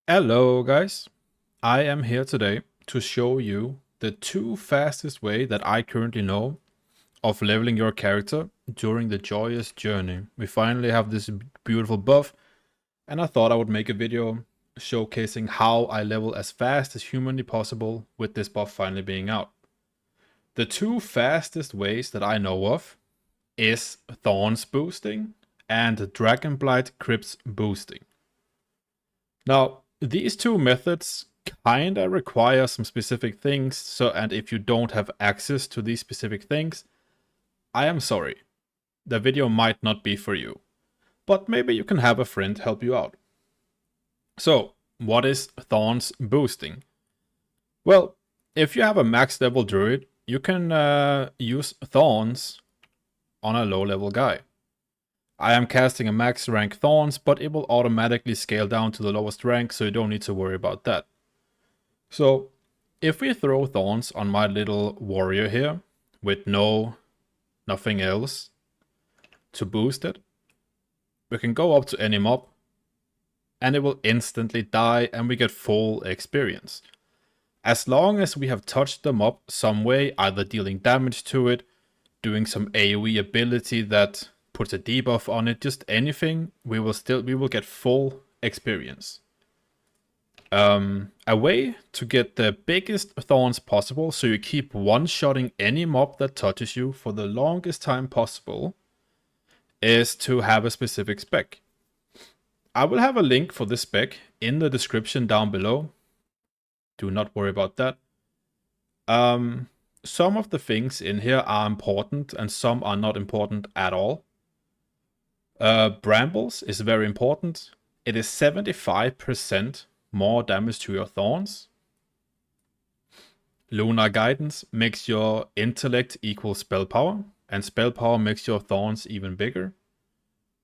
Hello guys, I am here today to show you the two fastest way that I currently know of leveling your character during the joyous journey. We finally have this beautiful buff and I thought I would make a video showcasing how I level as fast as humanly possible with this buff finally being out. The two fastest ways that I know of is Thorns boosting and Dragonblight Crypts boosting. Now, these two methods kinda require some specific things, and if you don't have access to these specific things, I am sorry. The video might not be for you, but maybe you can have a friend help you out. So, what is Thorns boosting? Well, if you have a max level druid, you can use Thorns on a low level guy. I am casting a max rank Thorns, but it will automatically scale down to the lowest rank, so you don't need to worry about that. So, if we throw Thorns on my little warrior here, with nothing else to boost it, we can go up to any mob, and it will instantly die, and we get full experience. As long as we have touched the mob some way, either dealing damage to it, doing some AoE ability that puts a debuff on it, just anything, we will get full experience. A way to get the biggest Thorns possible, so you keep one-shotting any mob that touches you for the longest time possible, is to have a specific spec. I will have a link for this spec in the description down below. Do not worry about that. Some of the things in here are important and some are not important at all. Brambles is very important. It is 75% more damage to your Thorns. Lunar Guidance makes your intellect equal spell power, and spell power makes your Thorns even bigger.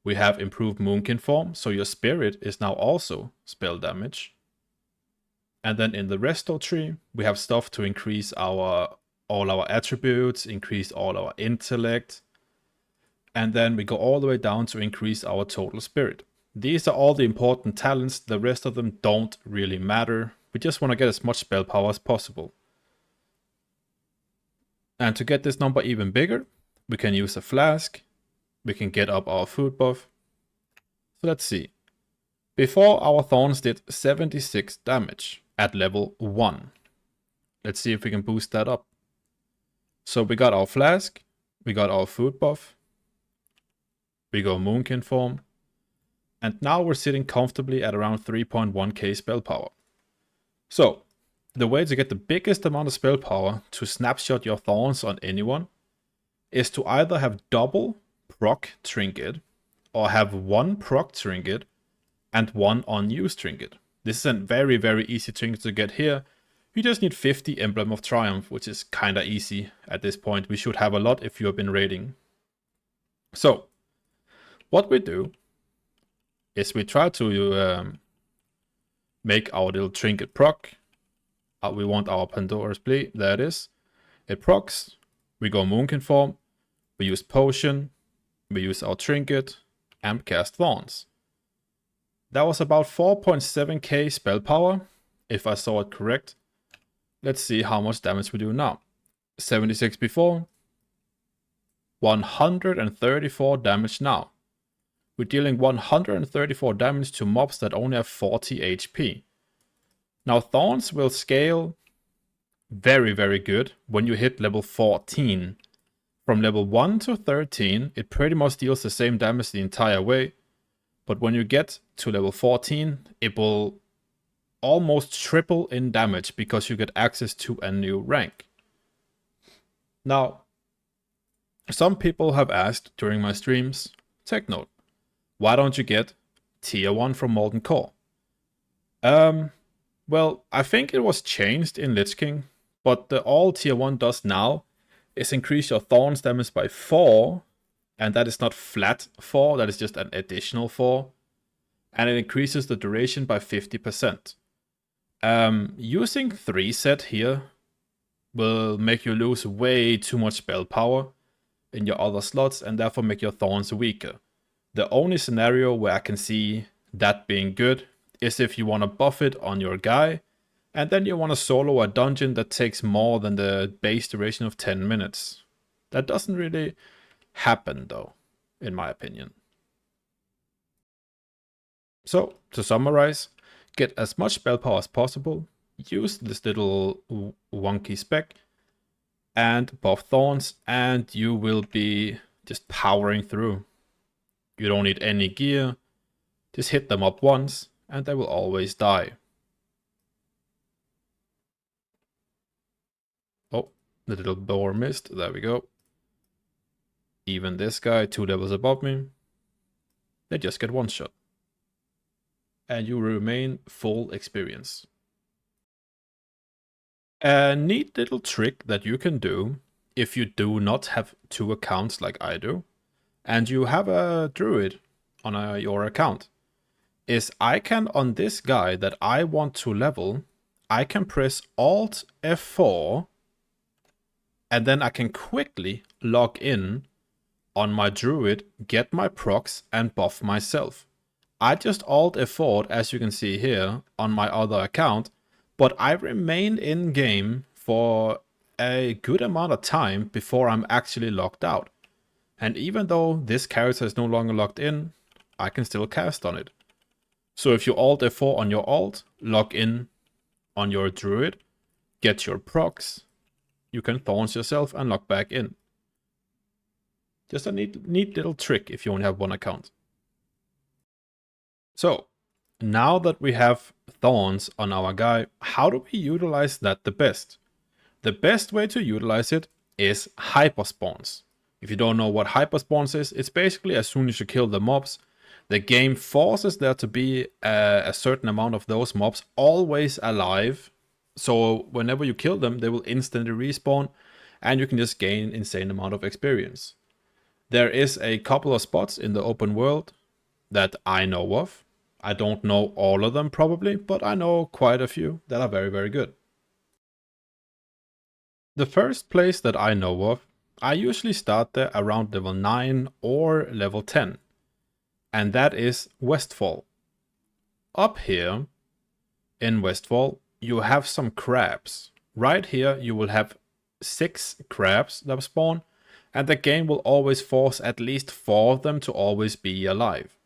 We have improved Moonkin form, so your spirit is now also spell damage. And then in the resto tree, we have stuff to increase all our attributes, increase all our intellect. And then we go all the way down to increase our total spirit. These are all the important talents. The rest of them don't really matter. We just want to get as much spell power as possible. And to get this number even bigger, we can use a flask. We can get up our food buff. So let's see. Before, our Thorns did 76 damage at level 1. Let's see if we can boost that up. So we got our flask. We got our food buff. We go Moonkin form. And now we're sitting comfortably at around 3.1k spell power. So, the way to get the biggest amount of spell power to snapshot your Thorns on anyone is to either have double proc trinket or have one proc trinket and one unused trinket. This is a very, very easy trinket to get here. You just need 50 Emblem of Triumph, which is kinda easy at this point. We should have a lot if you have been raiding. So, what we do is we try to make our little trinket proc. We want our Pandora's Plea, there it is. It procs, we go Moonkin form, we use potion, we use our trinket, and cast Thorns. That was about 4.7k spell power, if I saw it correct. Let's see how much damage we do now. 76 before, 134 damage now. We're dealing 134 damage to mobs that only have 40 HP. Now Thorns will scale very, very good when you hit level 14. From level 1 to 13, it pretty much deals the same damage the entire way. But when you get to level 14, it will almost triple in damage because you get access to a new rank. Now, some people have asked during my streams, take note. Why don't you get tier 1 from Molten Core? Well, I think it was changed in Lich King, but all tier 1 does now is increase your Thorns damage by 4, and that is not flat 4, that is just an additional 4, and it increases the duration by 50%. Using 3 set here will make you lose way too much spell power in your other slots, and therefore make your Thorns weaker. The only scenario where I can see that being good is if you want to buff it on your guy, and then you want to solo a dungeon that takes more than the base duration of 10 minutes. That doesn't really happen though, in my opinion. So, to summarize, get as much spell power as possible, use this little wonky spec, and buff Thorns, and you will be just powering through. You don't need any gear, just hit them up once, and they will always die. Oh, the little boar missed, there we go. Even this guy, 2 levels above me, they just get one shot. And you remain full experience. A neat little trick that you can do if you do not have 2 accounts like I do, and you have a druid on your account, is I can, on this guy that I want to level, I can press Alt F4, and then I can quickly log in on my druid, get my procs, and buff myself. I just Alt F4'd, as you can see here, on my other account, but I remain in game for a good amount of time before I'm actually logged out. And even though this character is no longer logged in, I can still cast on it. So if you Alt F4 on your alt, log in on your druid, get your procs, you can Thorns yourself and log back in. Just a neat little trick if you only have 1 account. So, now that we have Thorns on our guy, how do we utilize that the best? The best way to utilize it is hyperspawns. If you don't know what hyperspawns is, it's basically as soon as you kill the mobs, the game forces there to be a certain amount of those mobs always alive. So whenever you kill them, they will instantly respawn, and you can just gain an insane amount of experience. There is a couple of spots in the open world that I know of. I don't know all of them probably, but I know quite a few that are very, very good. The first place that I know of, I usually start there around level 9 or level 10. And that is Westfall. Up here in Westfall, you have some crabs. Right here, you will have 6 crabs that spawn, and the game will always force at least 4 of them to always be alive.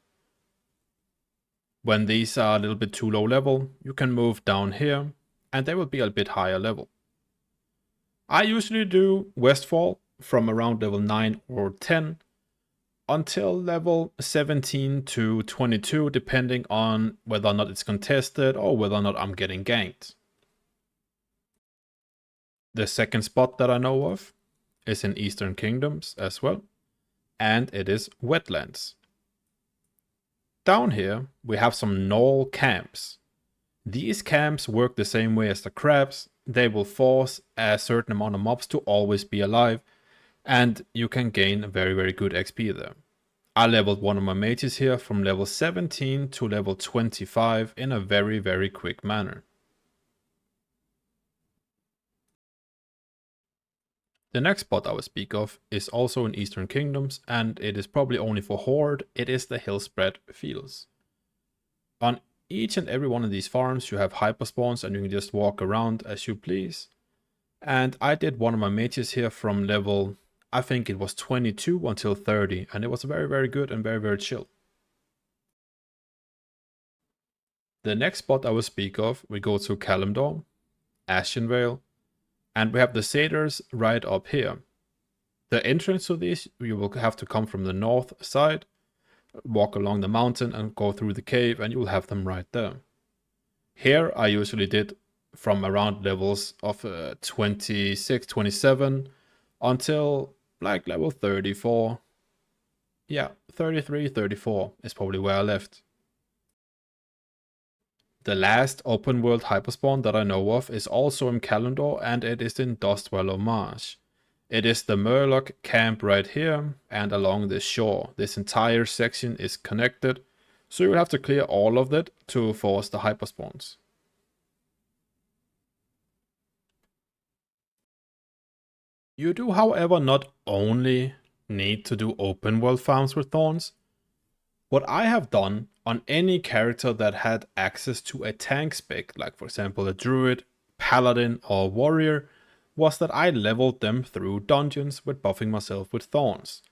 When these are a little bit too low level, you can move down here, and they will be a bit higher level. I usually do Westfall from around level 9 or 10 until level 17 to 22, depending on whether or not it's contested or whether or not I'm getting ganked. The second spot that I know of is in Eastern Kingdoms as well, and it is Wetlands. Down here, we have some gnoll camps. These camps work the same way as the crabs. They will force a certain amount of mobs to always be alive, and you can gain very, very good XP there. I leveled one of my mages here from level 17 to level 25 in a very, very quick manner. The next spot I will speak of is also in Eastern Kingdoms, and it is probably only for Horde. It is the Hillsbrad fields. On each and every one of these farms you have hyperspawns, and you can just walk around as you please. And I did one of my mages here from level, I think it was 22 until 30, and it was very, very good and very, very chill. The next spot I will speak of, we go to Kalimdor, Ashenvale, and we have the satyrs right up here. The entrance to these, you will have to come from the north side, walk along the mountain and go through the cave, and you will have them right there. Here I usually did from around levels of 26, 27 until like level 34. Yeah, 33, 34 is probably where I left. The last open world hyperspawn that I know of is also in Kalimdor, and it is in Dustwallow Marsh. It is the Murloc camp right here and along the shore. This entire section is connected, so you will have to clear all of it to force the hyperspawns. You do, however, not only need to do open world farms with Thorns. What I have done on any character that had access to a tank spec, like for example a druid, paladin, or warrior, was that I leveled them through dungeons with buffing myself with thorns.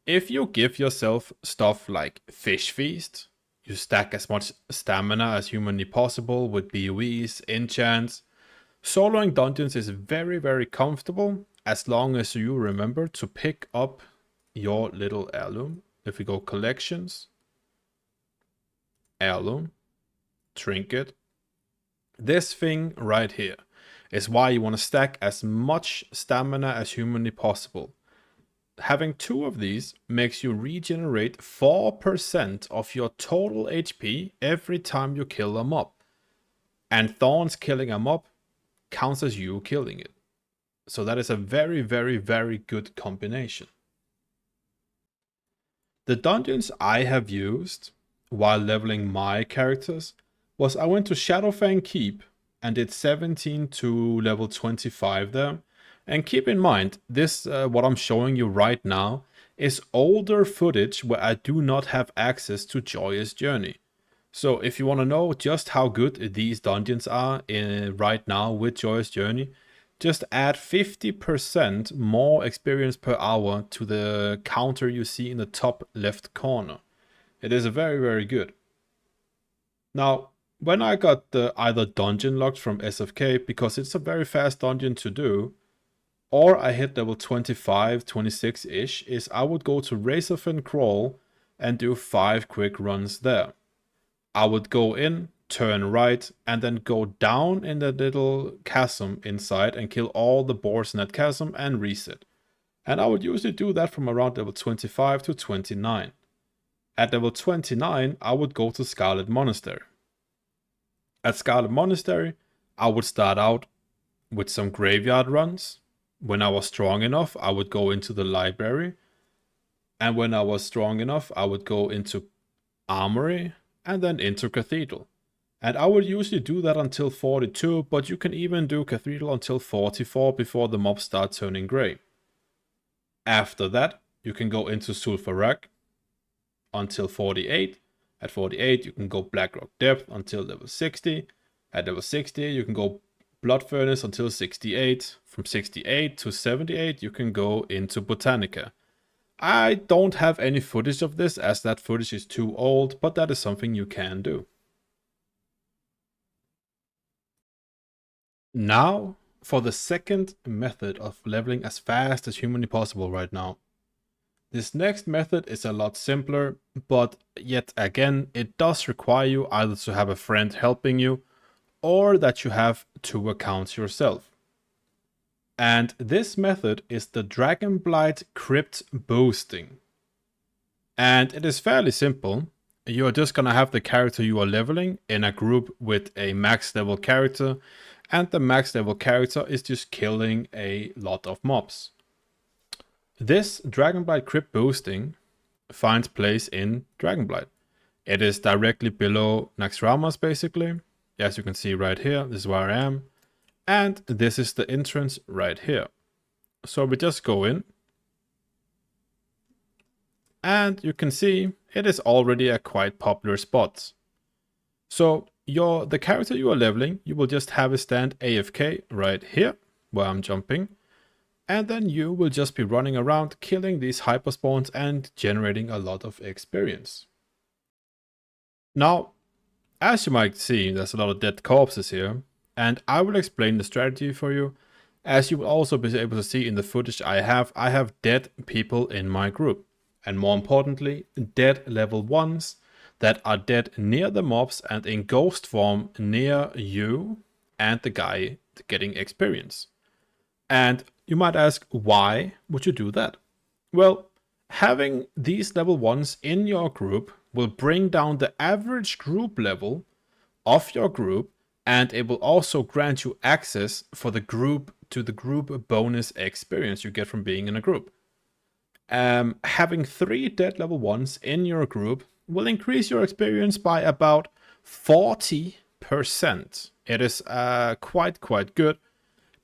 If you give yourself stuff like Fish Feast, you stack as much stamina as humanly possible with BOEs, enchants. Soloing dungeons is very, very comfortable as long as you remember to pick up your little heirloom. If we go collections, heirloom, trinket, this thing right here is why you want to stack as much stamina as humanly possible. Having 2 of these makes you regenerate 4% of your total HP every time you kill a mob. And Thorns killing a mob counts as you killing it. So that is a very, very, very good combination. The dungeons I have used while leveling my characters was I went to Shadowfang Keep and did 17 to level 25 there. And keep in mind, this what I'm showing you right now is older footage where I do not have access to Joyous Journey. So if you want to know just how good these dungeons are right now with Joyous Journey, just add 50% more experience per hour to the counter you see in the top left corner. It is very, very good. Now, when I got the either dungeon locked from SFK, because it's a very fast dungeon to do, or I hit level 25, 26-ish, is I would go to Razorfin Crawl and do 5 quick runs there. I would go in, turn right, and then go down in the little chasm inside and kill all the boars in that chasm and reset. And I would usually do that from around level 25 to 29. At level 29, I would go to Scarlet Monastery. At Scarlet Monastery, I would start out with some graveyard runs. When I was strong enough, I would go into the library. And when I was strong enough, I would go into Armory and then into Cathedral. And I would usually do that until 42, but you can even do Cathedral until 44 before the mobs start turning grey. After that, you can go into Sulfurak until 48. At 48, you can go Blackrock Depth until level 60. At level 60, you can go Blood Furnace until 68. From 68 to 78, you can go into Botanica. I don't have any footage of this as that footage is too old, but that is something you can do. Now, for the second method of leveling as fast as humanly possible right now. This next method is a lot simpler, but yet again, it does require you either to have a friend helping you, or that you have 2 accounts yourself. And this method is the Dragonblight Crypt boosting. And it is fairly simple. You are just going to have the character you are leveling in a group with a max level character, and the max level character is just killing a lot of mobs. This Dragonblight Crypt boosting finds place in Dragonblight. It is directly below Naxxramas basically. As you can see right here, this is where I am. And this is the entrance right here. So we just go in. And you can see it is already a quite popular spot. So the character you are leveling, you will just have it stand AFK right here, where I'm jumping. And then you will just be running around killing these hyperspawns and generating a lot of experience. Now, as you might see, there's a lot of dead corpses here. And I will explain the strategy for you. As you will also be able to see in the footage I have dead people in my group. And more importantly, dead level 1s that are dead near the mobs and in ghost form near you and the guy getting experience. And you might ask, why would you do that? Well, having these level 1s in your group will bring down the average group level of your group, and it will also grant you access for the group to the group bonus experience you get from being in a group. Having 3 dead level 1s in your group will increase your experience by about 40%. It is quite good.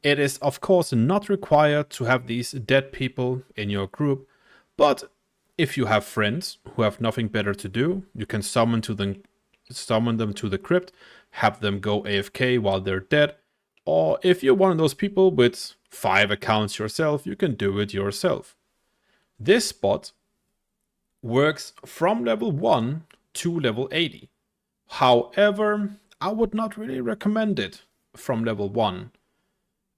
It is of course not required to have these dead people in your group, but If you have friends who have nothing better to do, you can summon them to the crypt, have them go AFK while they're dead. Or if you're one of those people with 5 accounts yourself, you can do it yourself. This spot works from level 1 to level 80. However, I would not really recommend it from level 1.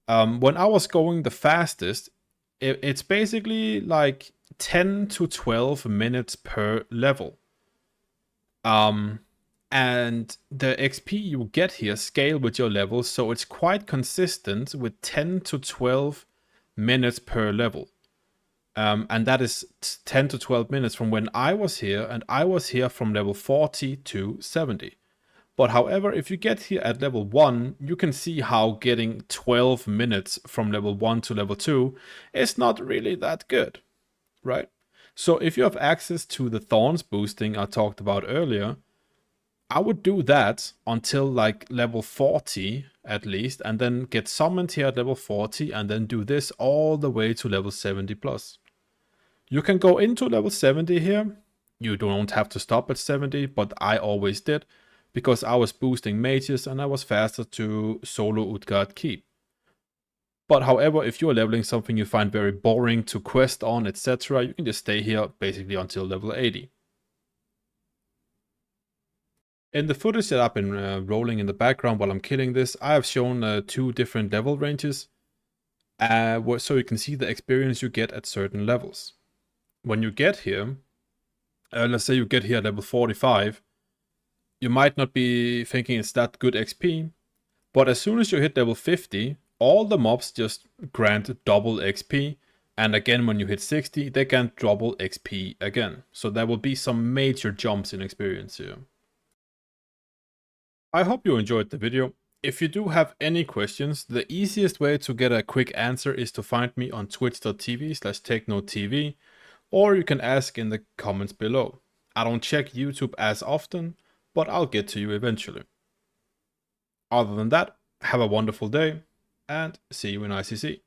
When I was going the fastest, it's basically like 10 to 12 minutes per level. And the XP you get here scale with your level, so it's quite consistent with 10 to 12 minutes per level. And that is 10 to 12 minutes from when I was here, and I was here from level 40 to 70. But however, if you get here at level 1, you can see how getting 12 minutes from level 1 to level 2 is not really that good, right? So if you have access to the Thorns boosting I talked about earlier, I would do that until like level 40 at least, and then get summoned here at level 40, and then do this all the way to level 70 plus. You can go into level 70 here. You don't have to stop at 70, but I always did, because I was boosting mages and I was faster to solo Utgard Keep. But however, if you're leveling something you find very boring to quest on, etc., you can just stay here basically until level 80. In the footage that I've been rolling in the background while I'm killing this, I have shown 2 different level ranges, so you can see the experience you get at certain levels. When you get here, let's say you get here at level 45, you might not be thinking it's that good XP, but as soon as you hit level 50, all the mobs just grant double XP, and again when you hit 60, they grant double XP again. So there will be some major jumps in experience here. I hope you enjoyed the video. If you do have any questions, the easiest way to get a quick answer is to find me on twitch.tv/TechnoTV, or you can ask in the comments below. I don't check YouTube as often, but I'll get to you eventually. Other than that, have a wonderful day, and see you in ICC.